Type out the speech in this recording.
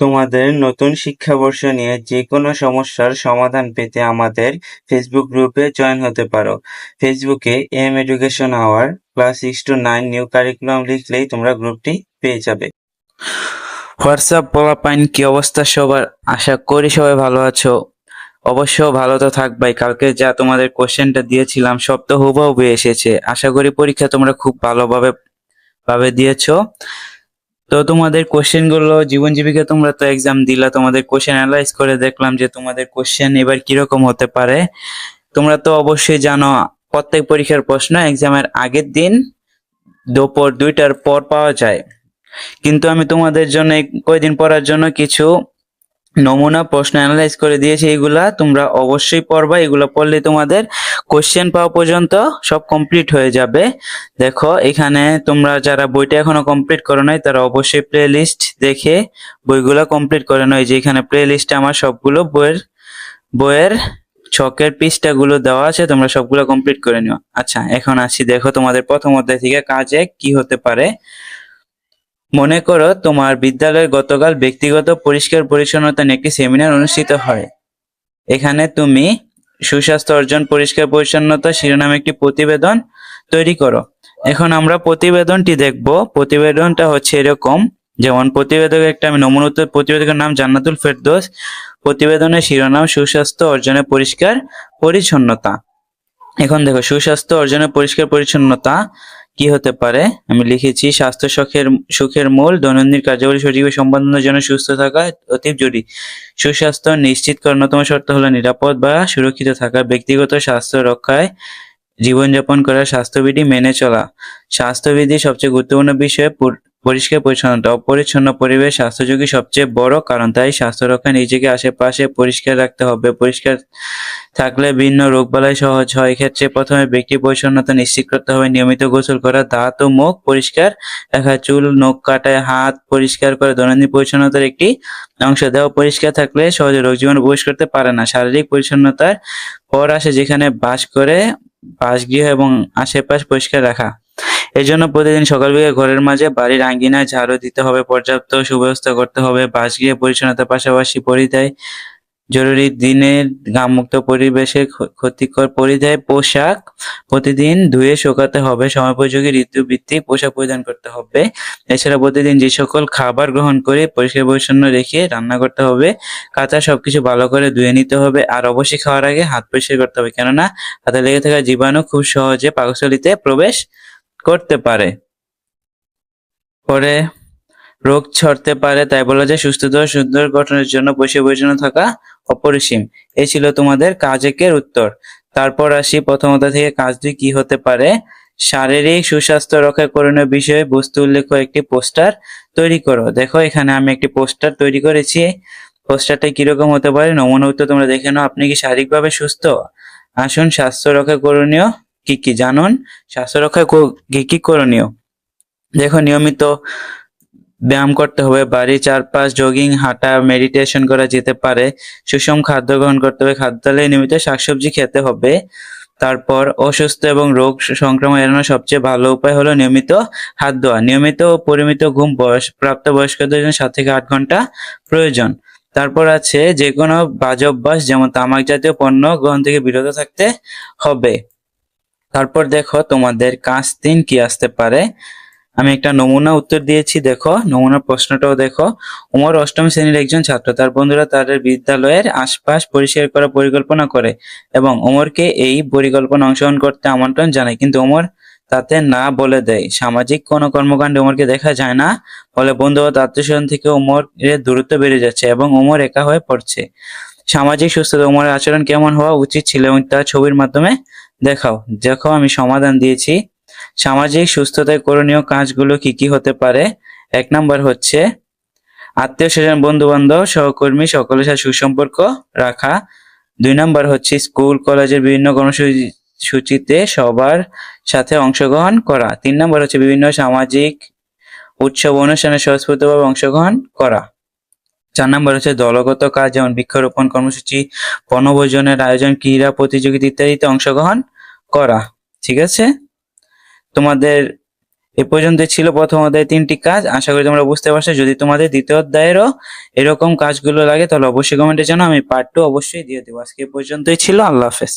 তোমাদের নতুন শিক্ষাবর্ষ নিয়ে যে কোনো সমস্যার সমাধান পেতে আমাদের ফেসবুক গ্রুপে জয়েন হতে পারো। ফেসবুকে M education our class 6 to 9 new curriculum লিখলেই তোমরা গ্রুপটি পেয়ে যাবে। হোয়াটসঅ্যাপ পোলাপাইন, কি অবস্থা সবার? আশা করি সবাই ভালো আছো। অবশ্য ভালো তো থাকবাই। কালকে যা তোমাদের কোশ্চেনটা দিয়েছিলাম সব তো হুবহু এসেছে। আশা করি পরীক্ষা তোমরা খুব ভালোভাবে দিয়েছো। তো তোমাদের কোশ্চেন গুলো জীবন জীবিকা তোমরা তো এক্সাম দিলা, তোমাদের কোশ্চেন অ্যানালাইজ করে দেখলাম যে তোমাদের কোশ্চেন এবার কিরকম হতে পারে। তোমরা তো অবশ্যই জানো প্রত্যেক পরীক্ষার প্রশ্ন এক্সামের আগের দিন দুপুর 2টার পর পাওয়া যায়, কিন্তু আমি তোমাদের জন্য কয়দিন পড়ার জন্য কিছু নমুনা প্রশ্ন অ্যানালাইজ করে দিয়েছি। এগুলা তোমরা অবশ্যই পড়বা। এগুলা পড়লে তোমাদের কোশ্চেন পাওয়া পর্যন্ত সব কমপ্লিট হয়ে যাবে। দেখো এখানে তোমরা যারা বইটা এখনো কমপ্লিট করো নাই তারা অবশ্যই প্লে লিস্ট দেখে বইগুলা কমপ্লিট করে নাও। যে এখানে প্লে লিস্টে আমার সবগুলো বইয়ের ছকের পৃষ্ঠাগুলো দেওয়া আছে, তোমরা সবগুলো কমপ্লিট করে নিও। আচ্ছা, এখন আসি। দেখো তোমাদের প্রথম অধ্যায় থেকে কাজ 1 কি হতে পারে। মনে করো তোমার বিদ্যালয়ে গতকাল ব্যক্তিগত পরিষ্কার পরিচ্ছন্নতা নিয়ে একটি সেমিনার অনুষ্ঠিত হয়। এখানে তুমি সুস্বাস্থ্য অর্জন পরিষ্কার পরিচ্ছন্নতা শিরোনামে একটি প্রতিবেদন তৈরি করো। এখন আমরা প্রতিবেদনটি দেখব। প্রতিবেদনটা হচ্ছে এরকম, যেমন প্রতিবেদকের একটা আমি নমুনা উত্তর। প্রতিবেদকের নাম জান্নাতুল ফেরদৌস। প্রতিবেদনের শিরোনাম সুস্বাস্থ্য অর্জনে পরিষ্কার পরিচ্ছন্নতা। এখন দেখো সুস্বাস্থ্য অর্জনে পরিষ্কার পরিচ্ছন্নতা কি হতে পারে। আমি লিখেছি স্বাস্থ্য সুখের মূল, দৈনন্দিন কার্যাবলী সঠিকভাবে সম্পাদনের জন্য সুস্থ থাকা অতি জরুরি। সুস্বাস্থ্য নিশ্চিত করার অন্যতম শর্ত হলো নিরাপদ বা সুরক্ষিত থাকা, ব্যক্তিগত স্বাস্থ্য রক্ষায় জীবনযাপন করা, স্বাস্থ্যবিধি মেনে চলা। স্বাস্থ্যবিধি সবচেয়ে গুরুত্বপূর্ণ বিষয়। পরিষ্কার পরিচ্ছন্নতা। অপরিচ্ছন্ন পরিবেশ স্বাস্থ্য ঝুঁকি সবচেয়ে বড় কারণ, তাই স্বাস্থ্য রক্ষায় নিজেকে আশেপাশে পরিষ্কার রাখতে হবে। পরিষ্কার থাকলে বিভিন্ন রোগবালাই সহজ হয়। এক্ষেত্রে প্রথমে ব্যক্তি পরিচ্ছন্নতা নিশ্চিত করতে হবে। নিয়মিত গোসল করা, দাঁত ও মুখ পরিষ্কার রাখা, চুল নখ কাটায় হাত পরিষ্কার করে দৈনন্দিন পরিচ্ছন্নতার একটি অংশ। দেহ পরিষ্কার থাকলে সহজে রোগ জীবাণু প্রবেশ করতে পারে না। শারীরিক পরিচ্ছন্নতার পর আসে যেখানে বাসগৃহ এবং আশেপাশ পরিষ্কার রাখা। এজন্য প্রতিদিন সকাল বিকেল ঘরের মাঝে, বাড়ির আঙ্গিনায় ঝাড়ু দিতে হবে। পর্যাপ্ত সুব্যবস্থা করতে হবে। বাসগৃহে পরিচ্ছন্নতার পাশাপাশি পরিধেয় জরুরি দিনের ঘামমুক্ত পরিবেশে ক্ষতিকর পরিধেয় পোশাক প্রতিদিন ধুয়ে শুকাতে হবে। সময়োপযোগী ঋতুভিত্তিক পোশাক পরিধান করতে হবে। এছাড়া প্রতিদিন যে সকল খাবার গ্রহণ করে পরিষ্কার পরিচ্ছন্ন রেখে রান্না করতে হবে। কাঁচা সবকিছু ভালো করে ধুয়ে নিতে হবে। আর অবশ্যই খাওয়ার আগে হাত পরিষ্কার করতে হবে, কেননা হাতে লেগে থাকা জীবাণু খুব সহজে পাকস্থলীতে প্রবেশ করতে পারে, পরে রোগ ছড়তে পারে। তাই বলা যায় সুস্থতা ও সুন্দর গঠনের জন্য পরিষ্কার পরিচ্ছন্ন থাকা অপরিসীম। এই ছিল তোমাদের কাজ 1-এর উত্তর। তারপর আসি প্রথম অধ্যায় থেকে কাজ 2 কি হতে পারে। শারীরিক সুস্বাস্থ্য রক্ষা করণীয় বিষয়ে বস্তু উল্লেখ একটি পোস্টার তৈরি করো। দেখো এখানে আমি একটি পোস্টার তৈরি করেছি। পোস্টারটা কিরকম হতে পারে, নমুনা উত্তর তোমরা দেখে নাও। আপনি কি শারীরিকভাবে সুস্থ? আসুন স্বাস্থ্য রক্ষা করণীয় কি কি জানুন। স্বাস্থ্য রক্ষা কি কি করণীয়। দেখো নিয়মিত ব্যায়াম করতে হবে। বাড়ির চারপাশ জগিং, হাঁটা, মেডিটেশন করা যেতে পারে। সুষম খাদ্য গ্রহণ করতে হবে। খাদ্যালয়ে নিয়মিত শাকসবজি খেতে হবে। তারপর অসুস্থ এবং রোগ সংক্রমণ এড়ানোর সবচেয়ে ভালো উপায় হলো নিয়মিত হাত ধোয়া। নিয়মিত ও পরিমিত ঘুম প্রাপ্তবয়স্কদের জন্য 7 থেকে 8 ঘন্টা প্রয়োজন। তারপর আছে যে কোনো বাজে অভ্যাস যেমন তামাক জাতীয় পণ্য গ্রহণ থেকে বিরত থাকতে হবে। তারপর দেখো তোমাদের কাজ 3 কি আসতে পারে। আমি একটা নমুনা উত্তর দিয়েছি, দেখো নমুনা প্রশ্নটাও দেখো। ওমর 8ম শ্রেণীর একজন ছাত্র। তার বন্ধুরা তাদের বিদ্যালয়ের আশপাশ পরিষ্কার করার পরিকল্পনা করে এবং ওমরকে এই পরিকল্পনা অংশগ্রহণ করতে আমন্ত্রণ জানায়, কিন্তু ওমর তাতে না বলে দেয়। সামাজিক কোনো কর্মকাণ্ডে ওমরকে দেখা যায় না, ফলে বন্ধুগত আত্মীয়স্বজন থেকে ওমরের দূরত্ব বেড়ে যাচ্ছে এবং ওমর একা হয়ে পড়ছে। সামাজিক সুস্থতা। ওমরের আচরণ কেমন হওয়া উচিত ছিল এবং তা ছবির মাধ্যমে দেখাও। দেখো আমি সমাধান দিয়েছি। সামাজিক সুস্থতায় করণীয় কাজগুলো কি কি হতে পারে। 1 নম্বর হচ্ছে আত্মীয় স্বজন, বন্ধু বান্ধব, সহকর্মী সকলের সাথে সুসম্পর্ক রাখা। 2 নম্বর হচ্ছে স্কুল কলেজের বিভিন্ন কর্মসূচিতে সবার সাথে অংশগ্রহণ করা। 3 নম্বর হচ্ছে বিভিন্ন সামাজিক উৎসব অনুষ্ঠানে স্বতঃস্ফূর্তভাবে অংশগ্রহণ করা। 4 নম্বর হচ্ছে দলগত কাজ যেমন বৃক্ষরোপণ কর্মসূচি, বনভোজনের আয়োজন, ক্রীড়া প্রতিযোগিতা ইত্যাদিতে অংশগ্রহণ করা। ঠিক আছে, তোমাদের এ পর্যন্তই ছিল প্রথম অধ্যায়ে 3টি কাজ। আশা করি তোমরা বুঝতে পারছো। যদি তোমাদের দ্বিতীয় অধ্যায়েরও এরকম কাজগুলো লাগে তাহলে অবশ্যই কমেন্টে জানাও, আমি পার্ট 2 অবশ্যই দিয়ে দেবো। আজকে এ পর্যন্তই ছিল। আল্লাহ হাফেজ।